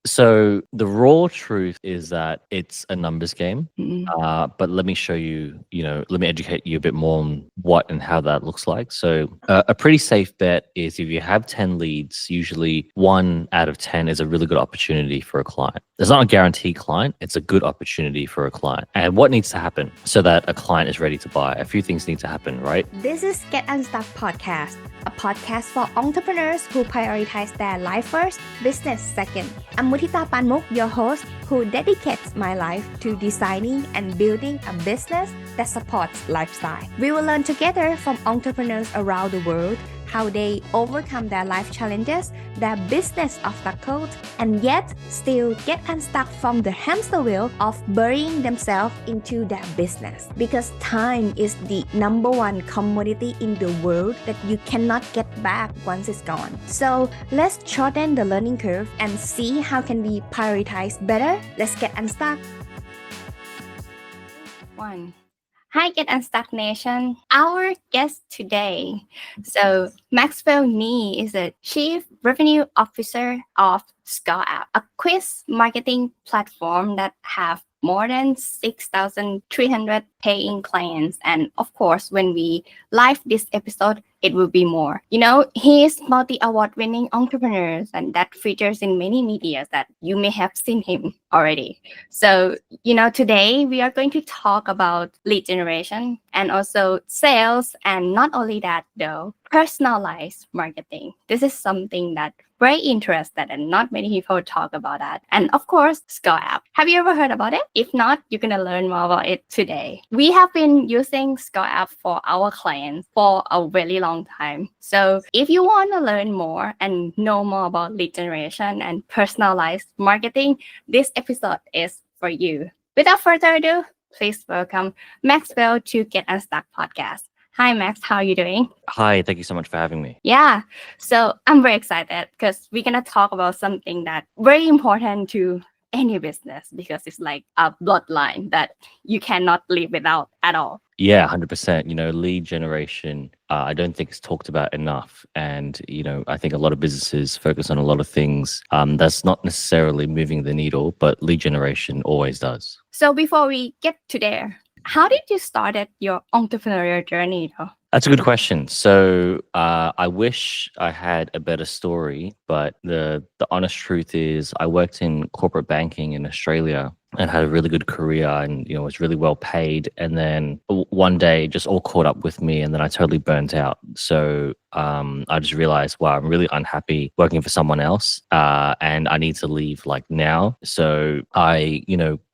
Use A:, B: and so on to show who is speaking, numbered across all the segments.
A: So the raw truth is that it's a numbers game.
B: Mm.
A: But let me show you, let me educate you a bit more on what and how that looks like. So a pretty safe bet is if you have 10 leads, usually 1 out of 10 is a really good opportunity for a client. It's not a guaranteed client. It's a good opportunity for a client. And what needs to happen so that a client is ready to buy? A few things need to happen, right?
B: This is Get Unstuck Podcast, a podcast for entrepreneurs who prioritize their life first, business second. I'm Mutita Panmuk, your host, who dedicates my life to designing and building a business that supports lifestyle. We will learn together from entrepreneurs around the world how they overcome their life challenges, their business obstacles, and yet still get unstuck from the hamster wheel of burying themselves into their business. Because time is the number one commodity in the world that you cannot get back once it's gone. So let's shorten the learning curve and see how can we prioritize better. Let's get unstuck. One. Hi, Get Unstuck Nation. Our guest today, Maxwell Nee is the Chief Revenue Officer of ScoreApp, a quiz marketing platform that have more than 6,300 paying clients. And of course, when we live this episode, it will be more. He is multi-award winning entrepreneur and that features in many media that you may have seen him already. So, today we are going to talk about lead generation and also sales. And not only that though, personalized marketing. This is something that very interested and not many people talk about that. And of course, ScoreApp. Have you ever heard about it? If not, you're going to learn more about it today. We have been using ScoreApp for our clients for a really long time. So if you want to learn more and know more about lead generation and personalized marketing, this episode is for you. Without further ado, please welcome Maxwell to Get Unstuck Podcast. Hi, Max. How are you doing?
A: Hi, thank you so much for having me.
B: Yeah. So I'm very excited because we're going to talk about something that's very important to any business because it's like a bloodline that you cannot live without at all.
A: Yeah, 100%. Lead generation, I don't think it's talked about enough. And, I think a lot of businesses focus on a lot of things that's not necessarily moving the needle, but lead generation always does.
B: So before we get to there, how did you start your entrepreneurial journey though?
A: That's a good question. So I wish I had a better story, but the honest truth is I worked in corporate banking in Australia and had a really good career and, was really well paid. And then one day it just all caught up with me and then I totally burnt out. So I just realized, wow, I'm really unhappy working for someone else and I need to leave like now. So I,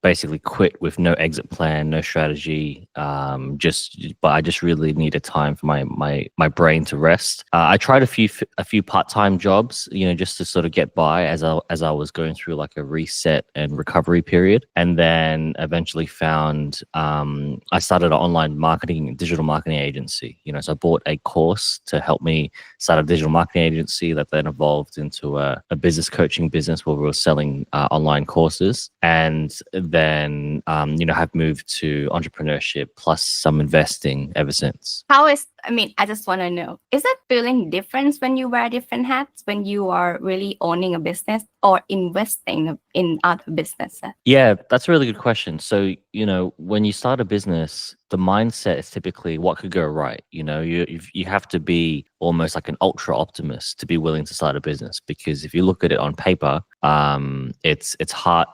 A: basically quit with no exit plan, no strategy, but I just really needed time for my brain to rest. I tried a few part-time jobs, just to sort of get by as I was going through like a reset and recovery period. And then eventually found, I started an online digital marketing agency, so I bought a course to help me start a digital marketing agency that then evolved into a business coaching business where we were selling online courses. And then, have moved to entrepreneurship plus some investing ever since.
B: I just want to know, is it feeling different when you wear different hats, when you are really owning a business or investing in other businesses?
A: Yeah, that's a really good question. So, when you start a business, the mindset is typically what could go right. You have to be almost like an ultra optimist to be willing to start a business, because if you look at it on paper, it's hard.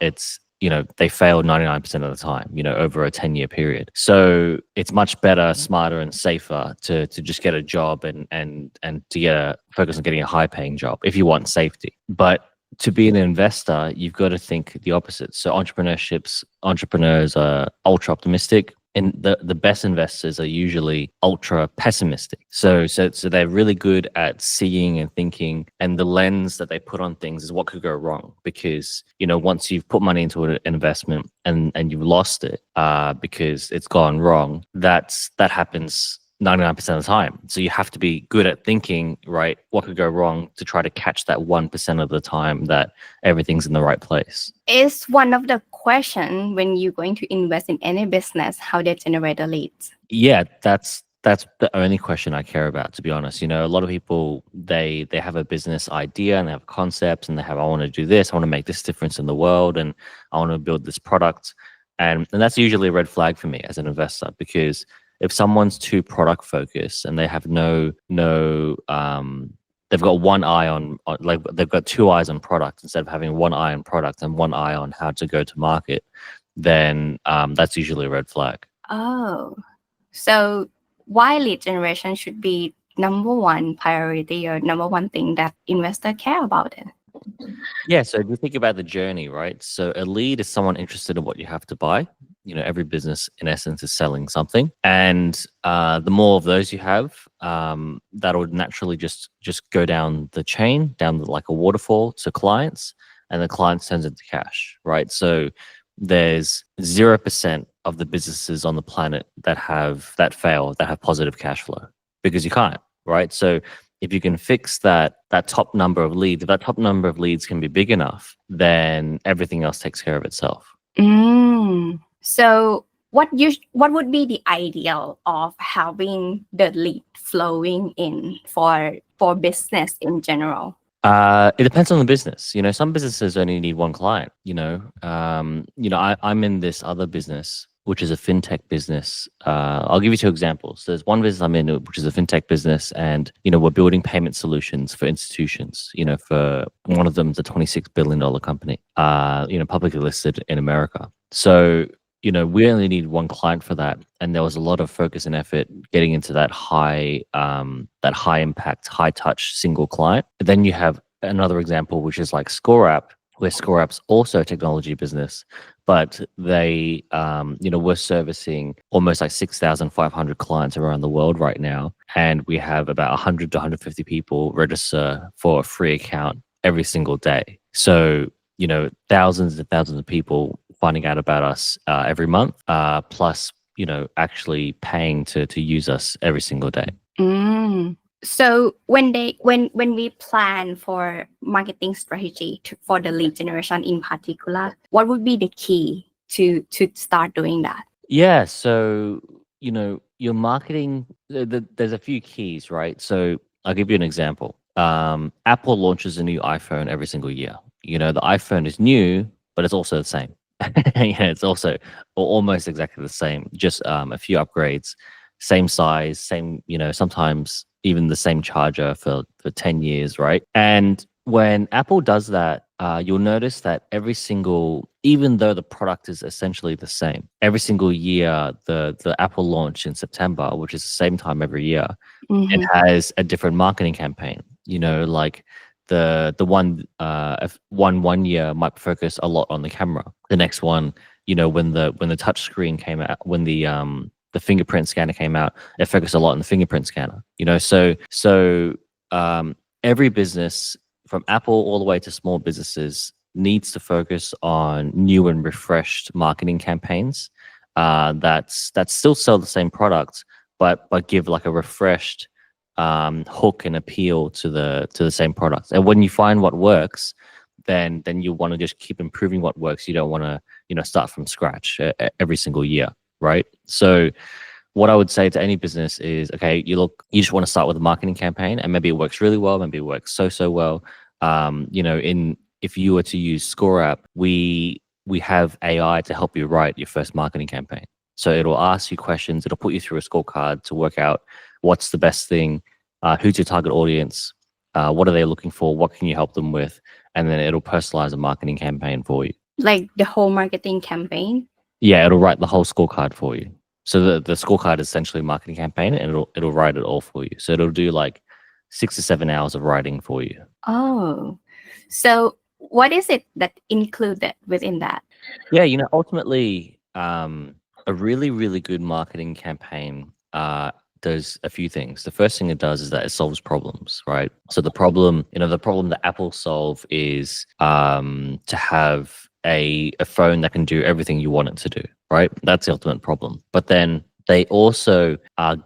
A: They fail 99% of the time, over a 10-year period. So it's much better, smarter, and safer to just get a job and to focus on getting a high paying job if you want safety. But to be an investor, you've got to think the opposite. So entrepreneurs are ultra optimistic. And the best investors are usually ultra pessimistic. So they're really good at seeing and thinking, and the lens that they put on things is what could go wrong. Because once you've put money into an investment and you've lost it because it's gone wrong, that happens 99% of the time. So you have to be good at thinking, right, what could go wrong to try to catch that 1% of the time that everything's in the right place.
B: Is one of the question when you're going to invest in any business, how they generate the leads?
A: Yeah, that's that's the only question I care about, to be honest. A lot of people, they have a business idea and they have concepts and they have, I want to do this, I want to make this difference in the world, and I want to build this product. And that's usually a red flag for me as an investor, because if someone's too product focused and they have they've got one eye on like they've got two eyes on product instead of having one eye on product and one eye on how to go to market, then that's usually a red flag.
B: Oh, so why lead generation should be number one priority or number one thing that investor care about it?
A: Yeah, so if you think about the journey, right? So a lead is someone interested in what you have to buy. Every business in essence is selling something, and the more of those you have, that'll naturally just go down the chain, like a waterfall to clients, and the client turns into cash, right? So there's 0% of the businesses on the planet that have positive cash flow, because you can't, right? So if you can fix that top number of leads, if that top number of leads can be big enough, then everything else takes care of itself.
B: So what would be the ideal of having the lead flowing in for business in general?
A: It depends on the business. Some businesses only need one client. I'm in this other business, which is a fintech business. I'll give you two examples. There's one business I'm in, which is a fintech business, and we're building payment solutions for institutions. For one of them, it's a $26 billion company. Publicly listed in America. So we only need one client for that, and there was a lot of focus and effort getting into that high impact, high touch single client. But then you have another example, which is like ScoreApp, where ScoreApp's also a technology business, but they, we're servicing almost like 6,500 clients around the world right now, and we have about 100 to 150 people register for a free account every single day. So thousands and thousands of people finding out about us every month, plus actually paying to use us every single day.
B: So when we plan for marketing strategy for the lead generation in particular, what would be the key to start doing that?
A: Yeah, so your marketing, there's a few keys, right? So I'll give you an example. Apple launches a new iPhone every single year. The iPhone is new, but it's also the same. It's also almost exactly the same, just a few upgrades, same size, same, sometimes even the same charger for 10 years, right? And when Apple does that, you'll notice that even though the product is essentially the same, every single year, the Apple launch in September, which is the same time every year, it has a different marketing campaign. Like the one year might focus a lot on the camera. The next one, when the touch screen came out, when the fingerprint scanner came out, it focused a lot on the fingerprint scanner. So every business, from Apple all the way to small businesses, needs to focus on new and refreshed marketing campaigns that still sell the same product, but give like a refreshed hook and appeal to the same product. And when you find what works, then you want to just keep improving what works. You don't want to start from scratch every single year, right? So what I would say to any business is, okay, you just want to start with a marketing campaign, and maybe it works really well, maybe it works so well. If you were to use ScoreApp, we have AI to help you write your first marketing campaign. So it'll ask you questions, it'll put you through a scorecard to work out what's the best thing, who's your target audience, what are they looking for, what can you help them with, and then it'll personalize a marketing campaign for you.
B: Like the whole marketing campaign?
A: Yeah, it'll write the whole scorecard for you. So the scorecard is essentially a marketing campaign, and it'll write it all for you. So it'll do like 6 to 7 hours of writing for you.
B: Oh, so what is it that included within that?
A: Yeah, ultimately, a really, really good marketing campaign does a few things. The first thing it does is that it solves problems, right? So the problem that Apple solve is to have a phone that can do everything you want it to do, right? That's the ultimate problem. But then they also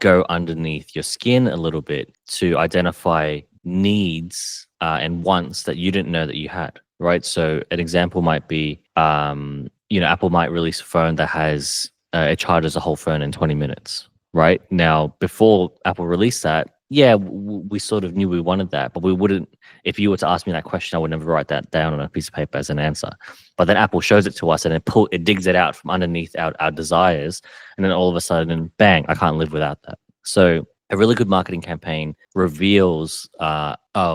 A: go underneath your skin a little bit to identify needs and wants that you didn't know that you had, right? So an example might be, Apple might release a phone that has it charges a whole phone in 20 minutes, right? Now, before Apple released that, yeah, we sort of knew we wanted that, but we wouldn't. If you were to ask me that question, I would never write that down on a piece of paper as an answer. But then Apple shows it to us, and it digs it out from underneath our desires, and then all of a sudden, bang! I can't live without that. So a really good marketing campaign reveals, oh,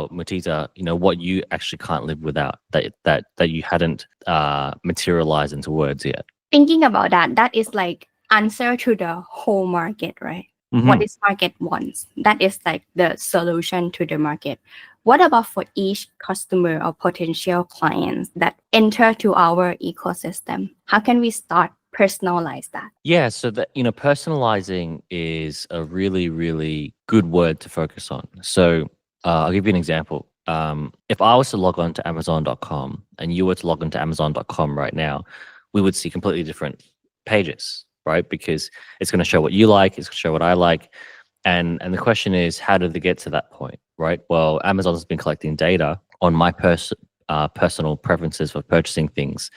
A: Mutita, what you actually can't live without, that you hadn't materialized into words yet.
B: Thinking about that, that is like answer to the whole market, right? What is market wants? That is like the solution to the market. What about for each customer or potential clients that enter to our ecosystem? How can we start personalize that?
A: Yeah, so that personalizing is a really, really good word to focus on. So I'll give you an example. If I was to log on to Amazon.com and you were to log on to Amazon.com right now, we would see completely different pages, right? Because it's going to show what you like, it's going to show what I like. And the question is, how did they get to that point, right? Well, Amazon has been collecting data on my personal preferences for purchasing things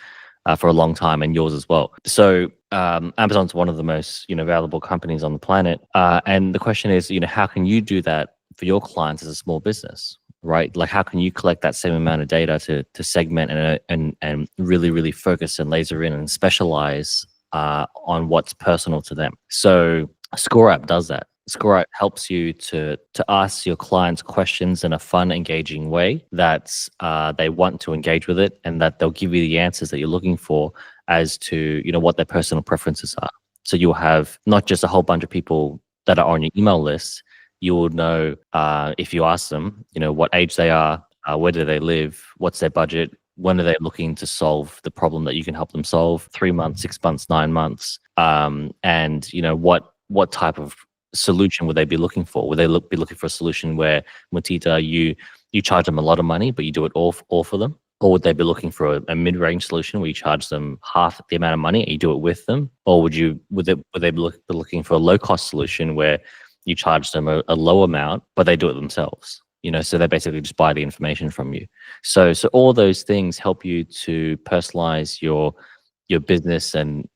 A: for a long time, and yours as well. So Amazon's one of the most valuable companies on the planet. And the question is, how can you do that for your clients as a small business, right? Like, how can you collect that same amount of data to segment and really, really focus and laser in and specialize on what's personal to them? So ScoreApp does that. ScoreApp helps you to ask your clients questions in a fun, engaging way that's they want to engage with it, and that they'll give you the answers that you're looking for as to what their personal preferences are. So you'll have not just a whole bunch of people that are on your email list. You will know if you ask them, what age they are, where do they live, what's their budget, when are they looking to solve the problem that you can help them solve, 3 months, 6 months, 9 months, and what type of solution would they be looking for? Would they be looking for a solution where, Mutita, you charge them a lot of money, but you do it all for them? Or would they be looking for a mid-range solution where you charge them half the amount of money and you do it with them? Or would they be looking for a low-cost solution where you charge them a low amount, but they do it themselves? So they basically just buy the information from you. So all those things help you to personalize your business and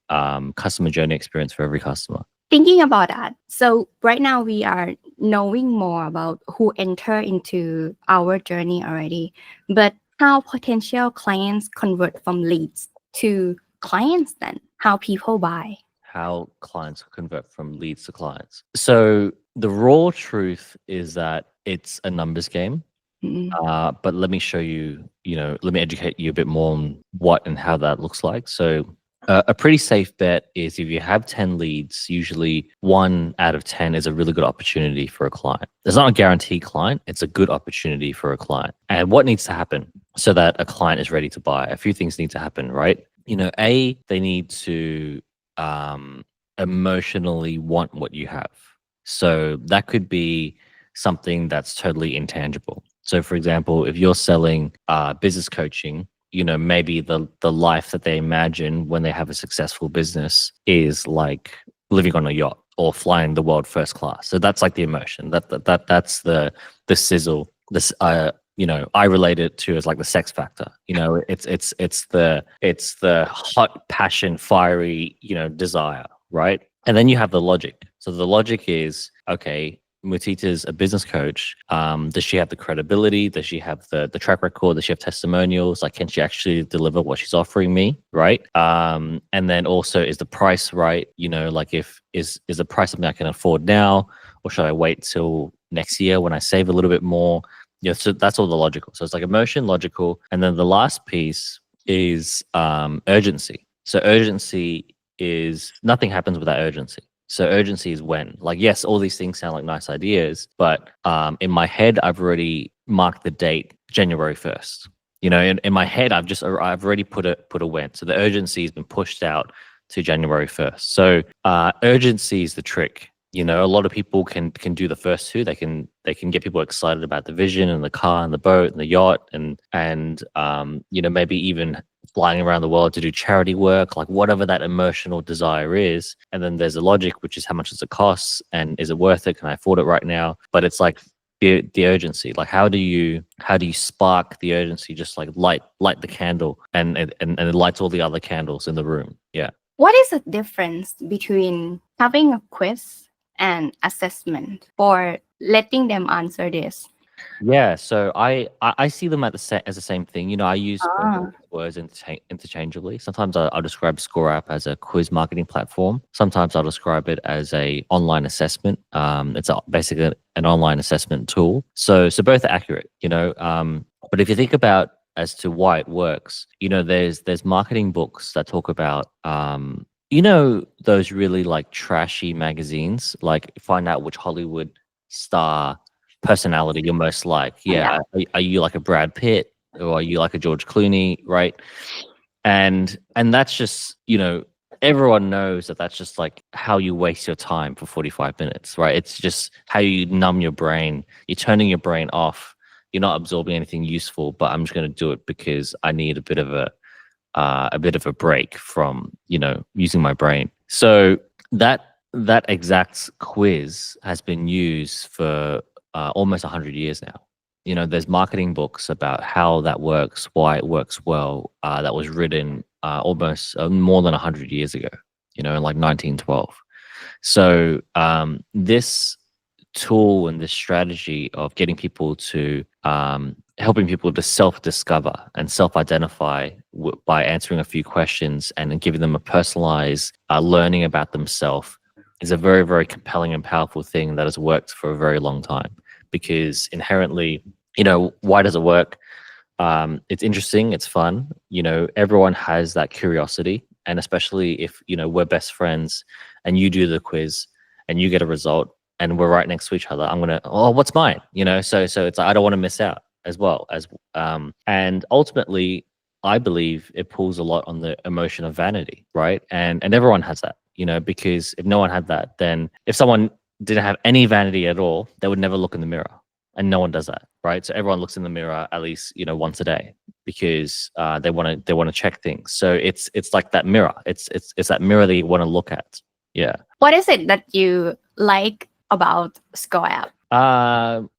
A: customer journey experience for every customer.
B: Thinking about that, so right now we are knowing more about who enter into our journey already, but how potential clients convert from leads to clients then? How people buy?
A: How clients convert from leads to clients. So the raw truth is that it's a numbers game. But let me show you, let me educate you a bit more on what and how that looks like. So a pretty safe bet is if you have 10 leads, usually 1 out of 10 is a really good opportunity for a client. It's not a guaranteed client, it's a good opportunity for a client. And what needs to happen so that a client is ready to buy? A few things need to happen, right? They need to emotionally want what you have. So that could be something that's totally intangible. So for example, if you're selling business coaching, maybe the life that they imagine when they have a successful business is like living on a yacht or flying the world first class. So that's like the emotion. That's the sizzle. This I relate it to as like the sex factor. It's the hot passion, fiery, desire, right? And then you have the logic. So the logic is, okay, Mutita's a business coach. Does she have the credibility? Does she have the track record? Does she have testimonials? Like, can she actually deliver what she's offering me? Right. And then also, is the price right? Like, is the price something I can afford now, or should I wait till next year when I save a little bit more? So that's all the logical. So it's like emotion, logical, and then the last piece is urgency. So urgency is nothing happens without urgency. So urgency is when, like, yes, all these things sound like nice ideas, but in my head, I've already marked the date January 1st. In my head, I've already put a when. So the urgency has been pushed out to January 1st. So urgency is the trick. A lot of people can do the first two. They can get people excited about the vision and the car and the boat and the yacht and maybe even flying around the world to do charity work, like whatever that emotional desire is. And then there's a logic, which is how much does it cost and is it worth it? Can I afford it right now? But it's like the urgency. Like, how do you spark the urgency? Just like light the candle and it lights all the other candles in the room. Yeah.
B: What is the difference between having a quiz and assessment, or letting them answer this?
A: Yeah, so I see them as the same thing. I use both
B: Ah,
A: words interchangeably. Sometimes I'll describe ScoreApp as a quiz marketing platform. Sometimes I'll describe it as a online assessment. It's basically an online assessment tool. So both are accurate. But if you think about as to why it works, there's marketing books that talk about those really like trashy magazines, like find out which Hollywood star personality you're most like.
B: yeah.
A: Yeah, are you like a Brad Pitt or are you like a George Clooney, right? And that's just everyone knows that that's just like how you waste your time for 45 minutes, right? It's just how you numb your brain. You're turning your brain off. You're not absorbing anything useful, but I'm just going to do it because I need a bit of a break from using my brain. So that exact quiz has been used for almost 100 years now. There's marketing books about how that works, why it works well. That was written almost more than 100 years ago. In like 1912. So this tool and this strategy of getting people to helping people to self-discover and self-identify by answering a few questions and then giving them a personalized learning about themselves is a very, very compelling and powerful thing that has worked for a very long time. Because inherently, why does it work? It's interesting, it's fun. Everyone has that curiosity, and especially if we're best friends and you do the quiz and you get a result and we're right next to each other, I'm gonna, oh, what's mine? So it's like I don't want to miss out as well as and ultimately I believe it pulls a lot on the emotion of vanity, right? And everyone has that, because if no one had that, then if someone didn't have any vanity at all, they would never look in the mirror. And no one does that, right? So everyone looks in the mirror at least, once a day because they want to check things. So it's like that mirror. It's that mirror that you want to look at. Yeah.
B: What is it that you like about ScoreApp?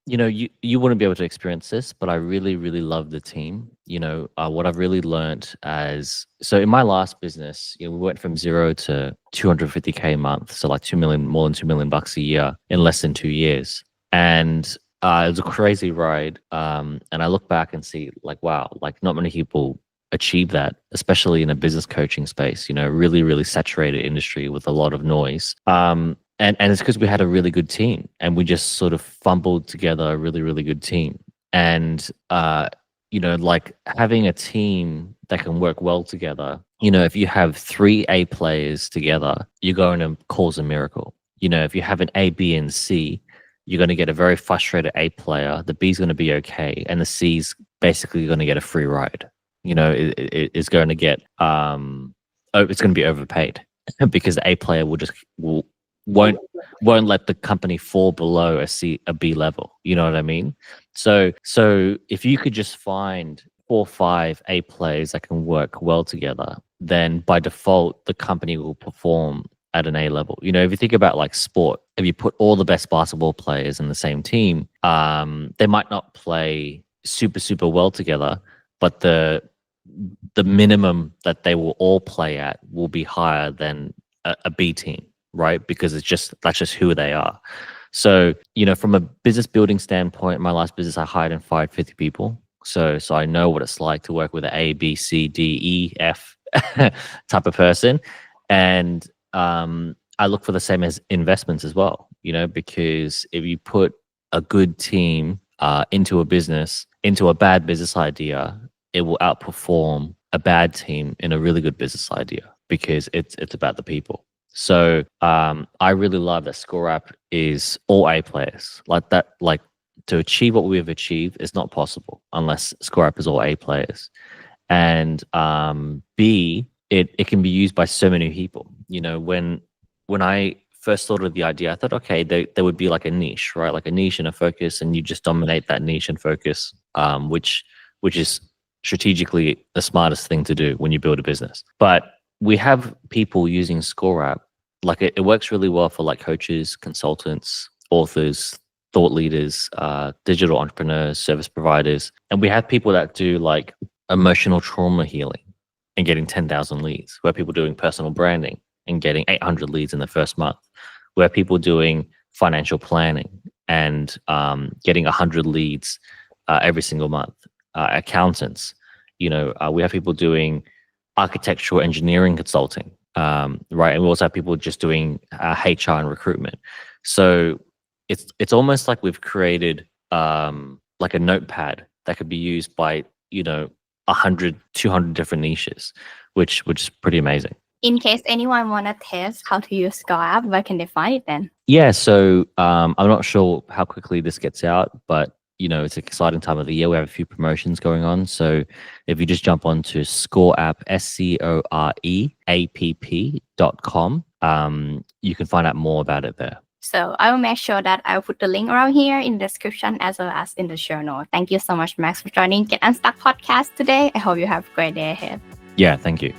A: You wouldn't be able to experience this, but I really, really love the team. What I've really learned so in my last business, we went from 0 to 250K a month, so like more than $2 million a year in less than 2 years, and it was a crazy ride. And I look back and see like, wow, like not many people achieve that, especially in a business coaching space. Really, really saturated industry with a lot of noise. And it's because we had a really good team and we just sort of fumbled together a really, really good team. And, like having a team that can work well together, if you have 3 A players together, you're going to cause a miracle. If you have an A, B, and C, you're going to get a very frustrated A player. The B's going to be okay. And the C's basically going to get a free ride. It's going to get, it's going to be overpaid because the A player won't let the company fall below a B level. You know what I mean? So if you could just find 4 or 5 A players that can work well together, then by default the company will perform at an A level. If you think about like sport, if you put all the best basketball players in the same team, they might not play super, super well together, but the minimum that they will all play at will be higher than a B team, right? Because that's just who they are. So, from a business building standpoint, my last business, I hired and fired 50 people. So I know what it's like to work with an A, B, C, D, E, F type of person. And I look for the same as investments as well, because if you put a good team into a business, into a bad business idea, it will outperform a bad team in a really good business idea because it's about the people. So I really love that ScoreApp is all A players. Like that, like to achieve what we've achieved is not possible unless ScoreApp is all A players. And B, it can be used by so many people. When I first thought of the idea, I thought, okay, there would be like a niche, right? Like a niche and a focus, and you just dominate that niche and focus, which is strategically the smartest thing to do when you build a business. But we have people using ScoreApp. Like it works really well for like coaches, consultants, authors, thought leaders, digital entrepreneurs, service providers. And we have people that do like emotional trauma healing and getting 10,000 leads. We have people doing personal branding and getting 800 leads in the first month. We have people doing financial planning and getting 100 leads every single month. Accountants, we have people doing architectural engineering consulting, right? And we also have people just doing HR and recruitment. So it's almost like we've created like a notepad that could be used by 100, 200 different niches, which is pretty amazing.
B: In case anyone want to test how to use ScoreApp, where can they find it then?
A: Yeah, so I'm not sure how quickly this gets out, but it's an exciting time of the year. We have a few promotions going on. So if you just jump onto ScoreApp, ScoreApp.com, you can find out more about it there.
B: So I will make sure that I'll put the link around here in the description as well as in the show notes. Thank you so much, Max, for joining Get Unstuck Podcast today. I hope you have a great day ahead.
A: Yeah, thank you.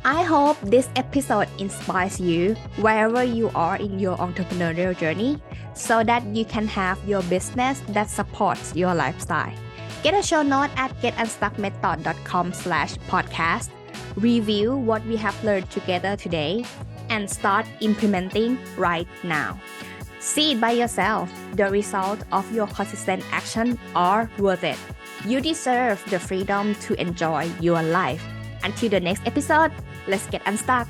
C: I hope this episode inspires you wherever you are in your entrepreneurial journey so that you can have your business that supports your lifestyle. Get a show note at getunstuckmethod.com/podcast. Review what we have learned together today and start implementing right now. See it by yourself. The result of your consistent action are worth it. You deserve the freedom to enjoy your life. Until the next episode, let's get unstuck.